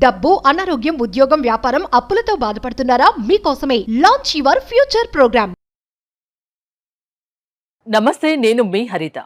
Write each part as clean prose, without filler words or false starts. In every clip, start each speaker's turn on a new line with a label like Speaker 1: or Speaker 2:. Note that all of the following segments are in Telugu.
Speaker 1: డబ్బు, అనారోగ్యం, ఉద్యోగం, వ్యాపారం, అప్పులతో బాధపడుతున్నారా? మీకోసమే లాంచ్ యువర్ ఫ్యూచర్ ప్రోగ్రామ్.
Speaker 2: నమస్తే, నేను మీ హరిత.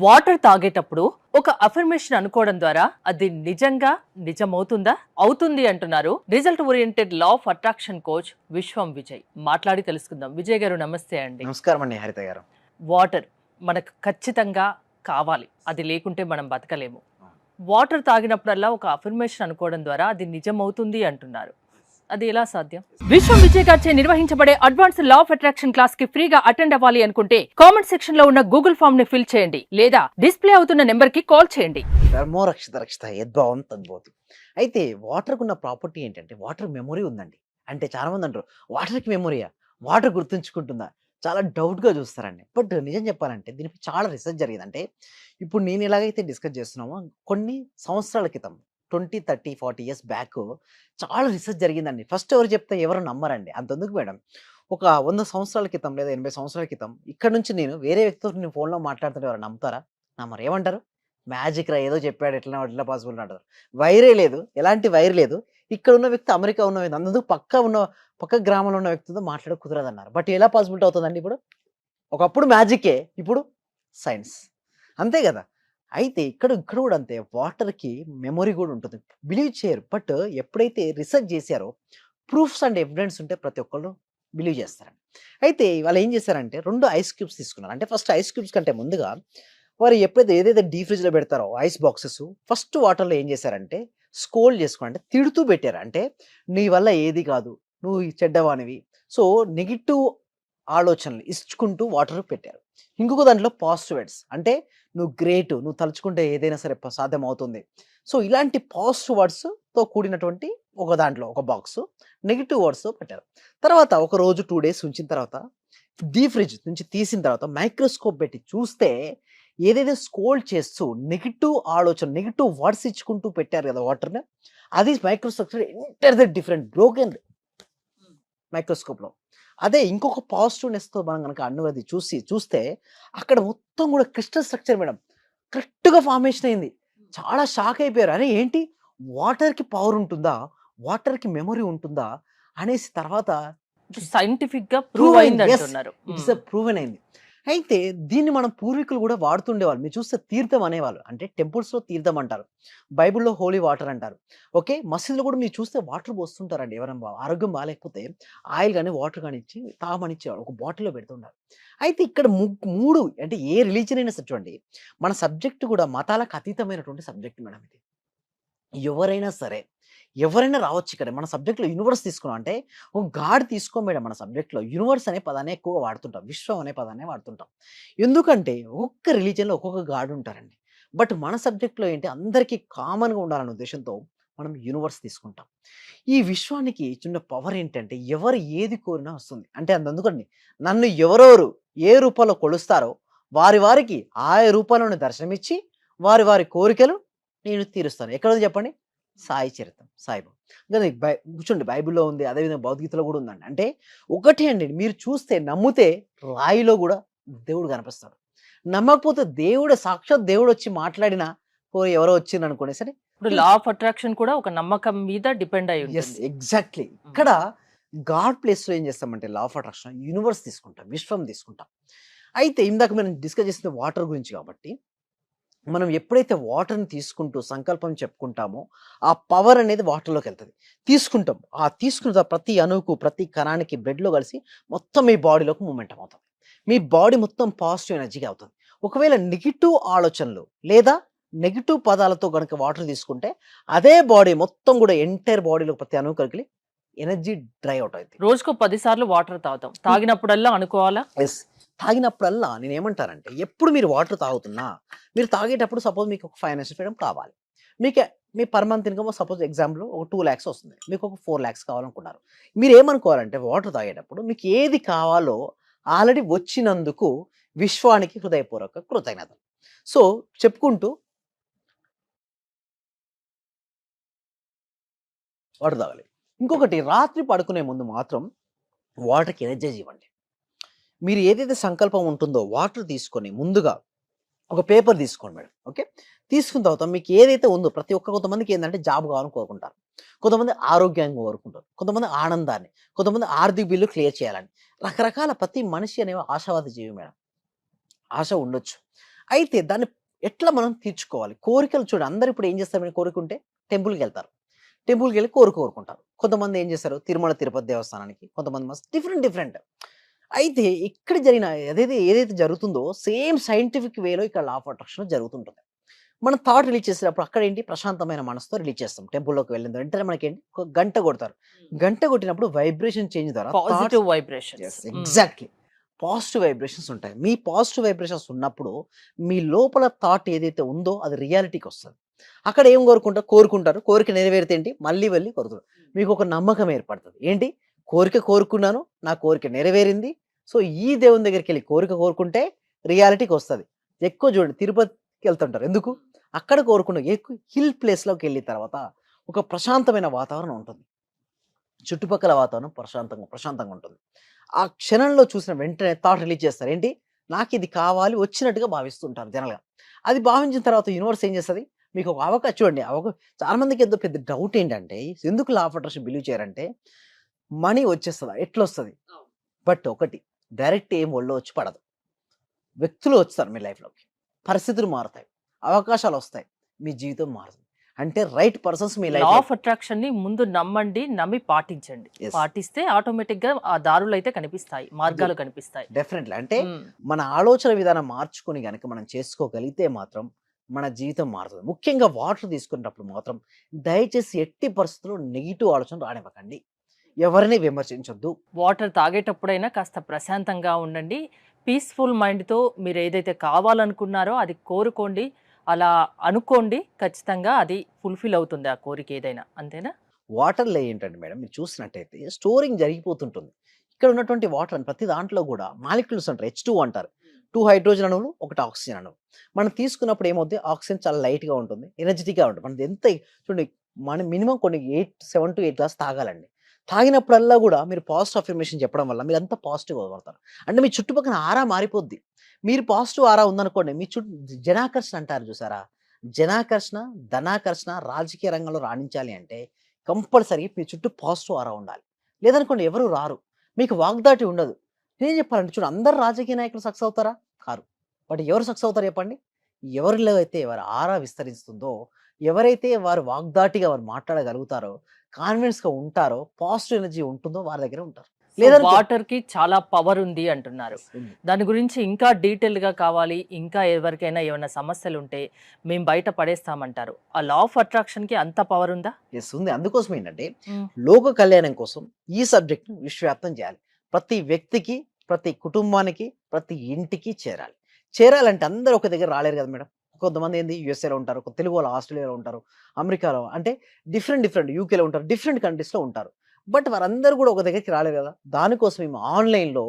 Speaker 2: వాటర్ తాగేటప్పుడు ఒక అఫర్మేషన్ అనుకోవడం ద్వారా అది నిజంగా నిజమవుతుందా? అవుతుంది అంటున్నారు result oriented law of attraction coach విశ్వం విజయ్. మాట్లాడి తెలుసుకుందాం. విజయ్ గారు నమస్తే అండి.
Speaker 3: నమస్కారం అండి హరిత గారు.
Speaker 2: వాటర్ మనకు ఖచ్చితంగా కావాలి, అది లేకుంటే మనం బతకలేము. వాటర్ తాగినప్పుడల్లా ఒక అఫర్మేషన్ అనుకోవడం ద్వారా అది నిజమవుతుంది అంటున్నారు. అది ఎలా సాధ్యం? విశ్వం విజయ్ గారిచే నిర్వహించబడే advance law of attraction class కి ఫ్రీగా అటెండ్ అవ్వాలి అనుకుంటే కామెంట్ సెక్షన్ లో ఉన్న గూగుల్ ఫామ్ ని ఫిల్ చేయండి, లేదా డిస్ప్లే అవుతున్న నెంబర్ కి కాల్ చేయండి.
Speaker 3: ధర్మో రక్షిత రక్షిత యద్భావం తద్భవతి. అయితే వాటర్కు ఉన్న ప్రాపర్టీ ఏంటంటే వాటర్ మెమొరీ ఉందండి. అంటే చాలా మంది అంటారు వాటర్కి మెమొరీయా, వాటర్ గుర్తుంచుకుంటుందా, చాలా డౌట్గా చూస్తారండి. బట్ నిజం చెప్పాలంటే దీనిపై చాలా రీసెర్చ్ జరిగింది. అంటే ఇప్పుడు నేను ఎలాగైతే డిస్కస్ చేస్తున్నామో కొన్ని సంవత్సరాల క్రితం 20, 30, 40 ఇయర్స్ బ్యాక్ చాలా రీసెర్చ్ జరిగిందండి. ఫస్ట్ ఎవరు చెప్తే ఎవరు నమ్మరండి. అంతెందుకు మేడం, ఒక 100 సంవత్సరాల క్రితం లేదా 80 సంవత్సరాల క్రితం ఇక్కడ నుంచి నేను వేరే వ్యక్తితో నేను ఫోన్లో మాట్లాడుతుంటే ఎవరు నమ్ముతారా? నమ్మరు. ఏమంటారు? మ్యాజిక్ రా, ఏదో చెప్పాడు, ఎట్లా పాసిబుల్ అంటారు. వైరే లేదు, ఎలాంటి వైర్ లేదు. ఇక్కడ ఉన్న వ్యక్తి అమెరికా ఉన్న వ్యక్తి, అందుకు పక్క గ్రామంలో ఉన్న వ్యక్తితో మాట్లాడ కుదరదన్నారు. బట్ ఎలా పాసిబిలిటీ అవుతుందండి? ఇప్పుడు ఒకప్పుడు మ్యాజికే, ఇప్పుడు సైన్స్. అంతే కదా. అయితే ఇక్కడ కూడా అంతే, వాటర్కి మెమొరీ కూడా ఉంటుంది. బిలీవ్ చేయరు. బట్ ఎప్పుడైతే రీసెర్చ్ చేశారో ప్రూఫ్స్ అండ్ ఎవిడెన్స్ ఉంటే ప్రతి ఒక్కళ్ళు బిలీవ్ చేస్తారండి. అయితే వాళ్ళు ఏం చేశారంటే 2 ఐస్ క్యూబ్స్ తీసుకున్నారు. అంటే ఫస్ట్ ఐస్ క్యూబ్స్ కంటే ముందుగా వారు ఎప్పుడైతే ఏదైతే డీ ఫ్రిడ్జ్లో పెడతారో ఐస్ బాక్సెస్ ఫస్ట్ వాటర్లో ఏం చేశారంటే స్కోల్డ్ చేసుకుని, అంటే తిడుతూ పెట్టారు. అంటే నీ వల్ల ఏది కాదు, నువ్వు ఈ చెడ్డవానివి, సో నెగిటివ్ ఆలోచనలు ఇచ్చుకుంటూ వాటర్ పెట్టారు. ఇంకొక దాంట్లో పాజిటివ్ వర్డ్స్, అంటే నువ్వు గ్రేట్, నువ్వు తలుచుకుంటే ఏదైనా సరే సాధ్యం అవుతుంది. సో ఇలాంటి పాజిటివ్ వర్డ్స్తో కూడినటువంటి ఒక దాంట్లో ఒక బాక్స్ నెగిటివ్ వర్డ్స్తో పెట్టారు. తర్వాత ఒక రోజు 2 డేస్ ఉంచిన తర్వాత డీ ఫ్రిడ్జ్ నుంచి తీసిన తర్వాత మైక్రోస్కోప్ పెట్టి చూస్తే ఏదైతే స్కోల్డ్ చేస్తూ నెగిటివ్ ఆలోచన నెగిటివ్ వర్డ్స్ ఇచ్చుకుంటూ పెట్టారు కదా వాటర్ని, అది మైక్రోస్ట్రక్చర్ ఎంటైర్ డిఫరెంట్ బ్రోకెన్ మైక్రోస్కోప్లో. అదే ఇంకొక పాజిటివ్నెస్తో మనం కనుక అనువది చూస్తే అక్కడ మొత్తం కూడా క్రిస్టల్ స్ట్రక్చర్ మేడం కరెక్ట్గా ఫార్మేషన్ అయింది. చాలా షాక్ అయిపోయారు. అరే ఏంటి, వాటర్కి పవర్ ఉంటుందా, వాటర్కి మెమొరీ ఉంటుందా అనేసి తర్వాత
Speaker 2: సైంటిఫిక్ గా ప్రూవ్ అయింది అంటున్నారు.
Speaker 3: ఇట్స్ ప్రూవెన్ అయింది. అయితే దీన్ని మనం పూర్వీకులు కూడా వాడుతుండేవాళ్ళు. మీరు చూస్తే తీర్థం అనేవాళ్ళు, అంటే టెంపుల్స్లో తీర్థం అంటారు, బైబిల్లో హోలీ వాటర్ అంటారు. ఓకే, మసీదులో కూడా మీరు చూస్తే వాటర్ పోస్తుంటారండి. ఎవరైనా ఆరోగ్యం బాగాలేకపోతే ఆయిల్ కానీ వాటర్ కానీ ఇచ్చి తాగమని ఇచ్చేవాళ్ళు, ఒక బాటిల్లో పెడుతుంటారు. అయితే ఇక్కడ 3 అంటే ఏ రిలీజన్ అయినా సరే చూడండి, మన సబ్జెక్ట్ కూడా మతాలకు అతీతమైనటువంటి సబ్జెక్ట్ మేడం ఇది. ఎవరైనా రావచ్చు ఇక్కడ. మన సబ్జెక్ట్లో యూనివర్స్ తీసుకున్నాం అంటే ఒక గాడ్ తీసుకో మేడం. మన సబ్జెక్ట్లో యూనివర్స్ అనే పదాన్ని ఎక్కువగా వాడుతుంటాం, విశ్వం అనే పదాన్ని వాడుతుంటాం. ఎందుకంటే ఒక్కొక్క రిలీజన్లో ఒక్కొక్క గాడ్ ఉంటారండి. బట్ మన సబ్జెక్ట్లో ఏంటి, అందరికీ కామన్గా ఉండాలనే ఉద్దేశంతో మనం యూనివర్స్ తీసుకుంటాం. ఈ విశ్వానికి చిన్న పవర్ ఏంటంటే ఎవరు ఏది కోరినా వస్తుంది. అంటే అందుకండి నన్ను ఎవరెవరు ఏ రూపంలో కొలుస్తారో వారికి ఆయా రూపంలోని దర్శనమిచ్చి వారి కోరికలు నేను తీరుస్తాను. ఎక్కడ ఉంది చెప్పండి? సాయి చరిత్రం, సాయిబాబా. కానీ కూర్చోండి, బైబిల్లో ఉంది, అదేవిధంగా భగవద్గీతలో కూడా ఉందండి. అంటే ఒకటే అండి, మీరు చూస్తే నమ్మితే రాయిలో కూడా దేవుడు కనిపిస్తాడు. నమ్మకపోతే సాక్షాత్ దేవుడు వచ్చి మాట్లాడినా ఎవరో వచ్చింది అనుకోండి సరే.
Speaker 2: ఇప్పుడు లా ఆఫ్ అట్రాక్షన్ కూడా ఒక నమ్మకం మీద డిపెండ్ అయ్యి
Speaker 3: ఎస్, ఎగ్జాక్ట్లీ. ఇక్కడ గాడ్ ప్లేస్లో ఏం చేస్తామంటే లా ఆఫ్ అట్రాక్షన్ యూనివర్స్ తీసుకుంటాం, విశ్వం తీసుకుంటాం. అయితే ఇందాక మనం డిస్కస్ చేసిన వాటర్ గురించి కాబట్టి మనం ఎప్పుడైతే వాటర్ని తీసుకుంటూ సంకల్పం చెప్పుకుంటామో ఆ పవర్ అనేది వాటర్లోకి వెళ్తుంది. తీసుకుంటాం, ఆ తీసుకున్న ప్రతి అణువుకు ప్రతి కణానికి బ్లడ్లో కలిసి మొత్తం మీ బాడీలోకి మూమెంటం అవుతుంది. మీ బాడీ మొత్తం పాజిటివ్ ఎనర్జీగా అవుతుంది. ఒకవేళ నెగిటివ్ ఆలోచనలు లేదా నెగిటివ్ పదాలతో కనుక వాటర్ తీసుకుంటే అదే బాడీ మొత్తం కూడా ఎంటైర్ బాడీలో ప్రతి అణువు కలిగి ఎనర్జీ డ్రై అవుట్ అవుతుంది.
Speaker 2: రోజుకు 10 సార్లు వాటర్ తాగుతాం, తాగినప్పుడల్లా అనుకోవాలా?
Speaker 3: ఎస్, తాగినప్పుడల్లా నేను ఏమంటానంటే ఎప్పుడు మీరు వాటర్ తాగుతున్నా మీరు తాగేటప్పుడు సపోజ్ మీకు ఒక ఫైనాన్షియల్ ఫ్రీడమ్ కావాలి, మీ per month income suppose example ఒక 2 lakhs వస్తుంది, మీకు ఒక 4 lakhs కావాలనుకున్నారు. మీరు ఏమనుకోవాలంటే వాటర్ తాగేటప్పుడు మీకు ఏది కావాలో ఆల్రెడీ వచ్చినందుకు విశ్వానికి హృదయపూర్వక కృతజ్ఞతలు సో చెప్పుకుంటూ వాటర్ తాగాలి. ఇంకొకటి, రాత్రి పడుకునే ముందు మాత్రం వాటర్కి ఎనర్జైజ్ ఇవ్వండి. మీరు ఏదైతే సంకల్పం ఉంటుందో వాటర్ తీసుకొని ముందుగా ఒక పేపర్ తీసుకోండి మేడం. ఓకే. తీసుకున్న తర్వాత మీకు ఏదైతే ఉందో కొంతమందికి ఏందంటే జాబ్ కావాలని కోరుకుంటారు. కొంతమంది ఆరోగ్యంగా కోరుకుంటారు. కొంతమంది ఆనందాన్ని, కొంతమంది ఆర్థిక బిల్లు క్లియర్ చేయాలని. రకరకాల ప్రతి మనిషి అనేవి ఆశావాది జీవి మేడం. ఆశ ఉండొచ్చు. అయితే దాన్ని ఎట్లా మనం తీర్చుకోవాలి? కోరికలు చూడండి అందరూ ఇప్పుడు ఏం చేస్తారు కోరుకుంటే టెంపుల్‌కెళ్తారు. టెంపుల్‌కెళ్ళి కోరుకుంటారు. కొంతమంది ఏం చేస్తారు తిరుమల, తిరుపతి దేవస్థానానికి, కొంతమంది డిఫరెంట్. అయితే ఇక్కడ జరిగిన ఏదైతే జరుగుతుందో సేమ్ సైంటిఫిక్ వేలో ఇక్కడ లా ఆఫ్ అట్రాక్షన్ జరుగుతుంటుంది. మనం థాట్ రిలీజ్ చేసేటప్పుడు అక్కడేంటి ప్రశాంతమైన మనసుతో రిలీజ్ చేస్తాం. టెంపుల్‌లోకి వెళ్ళిన వెంటనే మనకేంటి ఒక గంట కొడతారు. గంట కొట్టినప్పుడు వైబ్రేషన్ చేంజ్ ద్వారా
Speaker 2: positive vibrations.
Speaker 3: Exactly. Positive vibrations ఉంటాయి. మీ పాజిటివ్ వైబ్రేషన్స్ ఉన్నప్పుడు మీ లోపల థాట్ ఏదైతే ఉందో అది రియాలిటీకి వస్తది. అక్కడ ఏం కోరుకుంటారు. కోరిక నెరవేరితే ఏంటి మళ్ళీ వెళ్లి కోరుతారు. మీకు ఒక నమ్మకం ఏర్పడుతది. ఏంటి కోరుకున్నాను. నా కోరిక నెరవేరింది. సో ఈ దేవుని దగ్గరికెళ్ళి కోరుకుంటే రియాలిటీకి వస్తది. ఎక్కువ చూడండి తిరుపతికెళ్తుంటారు. ఎందుకు? అక్కడ ఎక్కువ హిల్ ప్లేస్‌లోకెళ్ళిన తర్వాత ఒక ప్రశాంతమైన వాతావరణం ఉంటుంది. చుట్టుపక్కల వాతావరణం ప్రశాంతంగా ఉంటుంది. ఆ క్షణంలో చూసిన వెంటనే థాట్ రిలీజ్ చేస్తారు. ఏంటి? నాకిది కావాలి వచ్చినట్టుగా భావిస్తుంటారు జనరల్‌గా. అది భావించిన తర్వాత యూనివర్స్ ఏం చేస్తది? మీకు ఒక అవకాశం చూడండి. చాలా మందికి ఎంతో పెద్ద డౌట్ ఏంటంటే ఎందుకు లా ఆఫ్ అట్రాక్షన్ బిలీవ్ చేయరంటే మనీ వచ్చేస్తదా? ఎట్లొస్తది? బట్ ఒకటి డైరెక్ట్ ఏం ఒళ్ళో వచ్చి పడదు. వ్యక్తులు వస్తారు మీ లైఫ్‌లోకి. పరిస్థితులు మారుతాయి. అవకాశాలొస్తాయి. మీ జీవితం మారుతుంది. అంటే రైట్ పర్సన్స్ మీ
Speaker 2: లా
Speaker 3: లైఫ్‌లో
Speaker 2: ఆఫ్ అట్రాక్షన్ ని ముందు నమ్మండి, నమ్మి పాటించండి.
Speaker 3: యెస్.
Speaker 2: పాటిస్తే ఆటోమేటిక్ గా ఆ దారులు అయితే కనిపిస్తాయి, మార్గాలు కనిపిస్తాయి.
Speaker 3: డెఫినెట్‌లీ. అంటే
Speaker 2: మ్మ్.
Speaker 3: మన ఆలోచన విధానం మార్చుకొని గనక మనం చేసుకోగలిగితే మాత్రం మన జీవితం మారుతుంది. ముఖ్యంగా వాటర్ తీసుకునేటప్పుడు మాత్రం దయచేసి ఎట్టి పరిస్థితుల్లో నెగెటివ్ ఆలోచన రానివ్వకండి. ఎవరిని విమర్శించొద్దు.
Speaker 2: వాటర్ తాగేటప్పుడైనా కాస్త ప్రశాంతంగా ఉండండి. పీస్ఫుల్ మైండ్తో మీరు ఏదైతే కావాలనుకున్నారో అది కోరుకోండి. అలా అనుకోండి, ఖచ్చితంగా అది ఫుల్ఫిల్ అవుతుంది ఆ కోరిక ఏదైనా. అంతేనా?
Speaker 3: వాటర్‌లో ఏంటంటే మేడం మీరు చూసినట్టయితే స్టోరింగ్ జరిగిపోతుంటుంది. ఇక్కడ ఉన్నటువంటి వాటర్ ప్రతి దాంట్లో కూడా మాలిక్యూల్స్ ఉంటాయి. H2 అంటారు. 2 హైడ్రోజన్ అణువులు, 1 ఆక్సిజన్ అణువు. మనం తీసుకున్నప్పుడు ఏమవుద్ది ఆక్సిజన్ చాలా లైట్‌గా ఉంటుంది. ఎనర్జిటిక్‌గా ఉంటుంది. మనది ఎంత చూడండి మనం మినిమమ్ కొన్ని 7-8 గ్లాస్ తాగాలండి. తాగినప్పుడల్లా కూడా మీరు పాజిటివ్ అఫర్మేషన్ చెప్పడం వల్ల మీరంతా పాజిటివ్‌గా పడతారు. అంటే మీ చుట్టుపక్కల ఆరా మారిపోద్ది. మీరు పాజిటివ్ ఆరా ఉందనుకోండి మీ జనాకర్షణ అంటారు చూసారా? జనాకర్షణ, ధనాకర్షణ రాజకీయ రంగంలో రాణించాలి అంటే కంపల్సరీ మీ చుట్టూ పాజిటివ్ ఆరా ఉండాలి. లేదనుకోండి ఎవరు రారు. మీకు వాగ్దాటి ఉండదు. నేనేం చెప్పాలంటే చూడు అందరు రాజకీయ నాయకులు సక్సెస్ అవుతారా? కారు. బట్ ఎవరు సక్సెస్ అవుతారు చెప్పండి? ఎవరిలో అయితే వారి ఆరా విస్తరిస్తుందో, ఎవరైతే వారు వాగ్దాటిగా వారు మాట్లాడగలుగుతారో, కాన్ఫిడెన్స్‌గా ఉంటారో, పాజిటివ్ ఎనర్జీ ఉంటుందో వారి దగ్గరే ఉంటారు. లేదనుకో
Speaker 2: వాటర్ కి చాలా పవర్ ఉంది అంటున్నారు.
Speaker 3: ఉంది.
Speaker 2: దాని గురించి ఇంకా డీటెయిల్ గా కావాలి, ఇంకా ఎవరికైనా ఏమైనా సమస్యలు ఉంటే మేము బయట పడేస్తామంటారు. ఆ లా ఆఫ్ అట్రాక్షన్ కి అంత పవర్ ఉందా?
Speaker 3: యెస్ ఉంది. అందుకోసం ఏంటంటే లోక కళ్యాణం కోసం ఈ సబ్జెక్ట్‌ని విశ్వవ్యాప్తం చేయాలి. ప్రతి వ్యక్తికి, ప్రతి కుటుంబానికి, ప్రతి ఇంటికి చేరాలి. చేరాలంటే అందరూ ఒక దగ్గర రాలేరు కదా మేడం. కొంతమంది ఏంది యూఎస్ఏలో ఉంటారు. తెలుగు వాళ్ళు ఆస్ట్రేలియాలో ఉంటారు. అమెరికాలో అంటే డిఫరెంట్ యూకేలో ఉంటారు. డిఫరెంట్ కంట్రీస్‌లో ఉంటారు. బట్ వారందరూ కూడా ఒక దగ్గరికి రాలేరు కదా! దానికోసం మేము ఆన్‌లైన్‌లో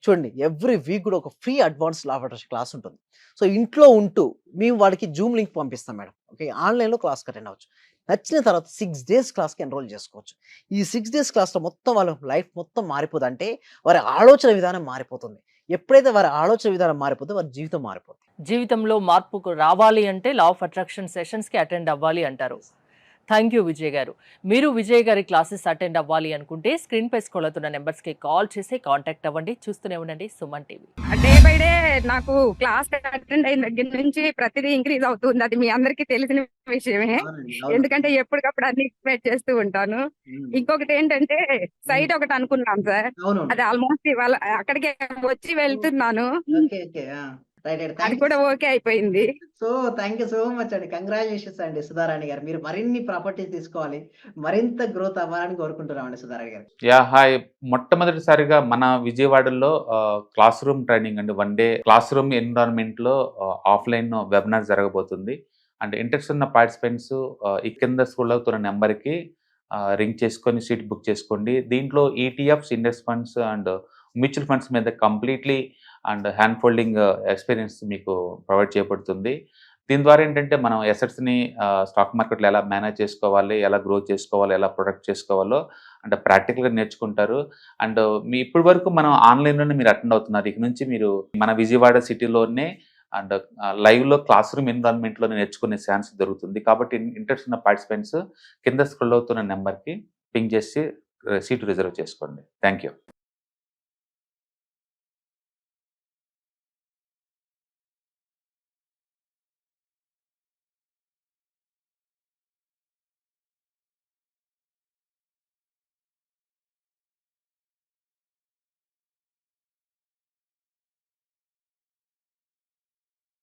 Speaker 3: చూడండి ఎవ్రీ వీక్ కూడా ఒక free advance law of attraction class ఉంటుంది. సో ఇంట్లో ఉంటూ మేము వాడికి జూమ్ లింక్ పంపిస్తాం మేడం. ఓకే. ఆన్‌లైన్‌లో క్లాస్‌కి అటెండ్ అవ్వచ్చు. నచ్చిన తర్వాత 6 డేస్ క్లాస్‌కి ఎన్రోల్ చేసుకోవచ్చు. ఈ 6 డేస్ క్లాస్‌లో మొత్తం వాళ్ళ లైఫ్ మొత్తం మారిపోదంటే వారి ఆలోచన విధానం మారిపోతుంది. ఎప్పుడైతే వారి ఆలోచన విధానం మారిపోతుందో వారి జీవితం మారిపోతుంది.
Speaker 2: జీవితంలో మార్పు రావాలి అంటే లా ఆఫ్ అట్రాక్షన్ సెషన్స్ కి అటెండ్ అవ్వాలి అంటారు. థ్యాంక్ యూ విజయ్ గారు. మీరు విజయ్ గారి క్లాసెస్ అటెండ్ అవ్వాలి అనుకుంటే స్క్రీన్ పై స్క్రోల్ అవుతున్న నెంబర్స్ కి కాల్ చేసి కాంటాక్ట్ అవ్వండి. చూస్తూనే ఉండండి Suman TV.
Speaker 4: Day by day నాకు క్లాస్ అటెండ్ అయిన దగ్గర నుంచి ప్రతిదీ ఇంక్రీజ్ అవుతుంది. అది మీ అందరికీ తెలిసిన విషయమే. ఎందుకంటే ఎప్పటికప్పుడు అన్ని ఎక్స్పెక్ట్ చేస్తూ ఉంటాను. ఇంకొకటి ఏంటంటే సైట్ ఒకటి అనుకున్నాం సార్. అది ఆల్మోస్ట్ ఇవాళ అక్కడికి వచ్చి వెళ్తున్నాను. అది కూడా ఓకే అయిపోయింది.
Speaker 3: So thank you so much అండి. కంగ్రాచులేషన్స్ అండి సుధారాణి గారు. మీరు మరిన్ని ప్రాపర్టీస్ తీసుకోవాలి. మరింత గ్రోత్ అవ్వాలని కోరుకుంటున్నామండి సుధారాణి గారు.
Speaker 5: హాయ్. మొట్టమొదటిసారిగా మన విజయవాడలో క్లాస్ రూమ్ ట్రైనింగ్ అండి. 1 డే క్లాస్ రూమ్ ఎన్విరాన్మెంట్లో ఆఫ్లైన్ వెబినార్ జరగబోతుంది. అండ్ ఇంట్రెస్ట్ ఉన్న పార్టిసిపెంట్స్ ఈ కింద స్క్రోల్ అవుతున్న నెంబర్కి రింగ్ చేసుకొని సీట్ బుక్ చేసుకోండి. దీంట్లో ETFs, index funds and mutual funds మీద completely and hand holding experience మీకు ప్రొవైడ్ చేయబడుతుంది. దీని ద్వారా ఏంటంటే మనం ఎసెట్స్ని స్టాక్ మార్కెట్లో ఎలా మేనేజ్ చేసుకోవాలి, ఎలా గ్రో చేసుకోవాలి, ఎలా ప్రొడక్ట్ చేసుకోవాలో అంటే ప్రాక్టికల్గా నేర్చుకుంటారు. అండ్ ఇప్పటి వరకు మనం ఆన్లైన్లోనే మీరు అటెండ్ అవుతున్నారు. ఇక నుంచి మీరు మన విజయవాడ సిటీలోనే అండ్ లైవ్లో క్లాస్ రూమ్ ఎన్విరాన్మెంట్లో నేర్చుకునే ఛాన్స్ దొరుకుతుంది. కాబట్టి ఇంట్రెస్ట్ ఉన్న పార్టిసిపెంట్స్ కింద స్క్రోల్ అవుతున్న నెంబర్కి పింగ్ చేసి సీటు రిజర్వ్ చేసుకోండి. Thank you.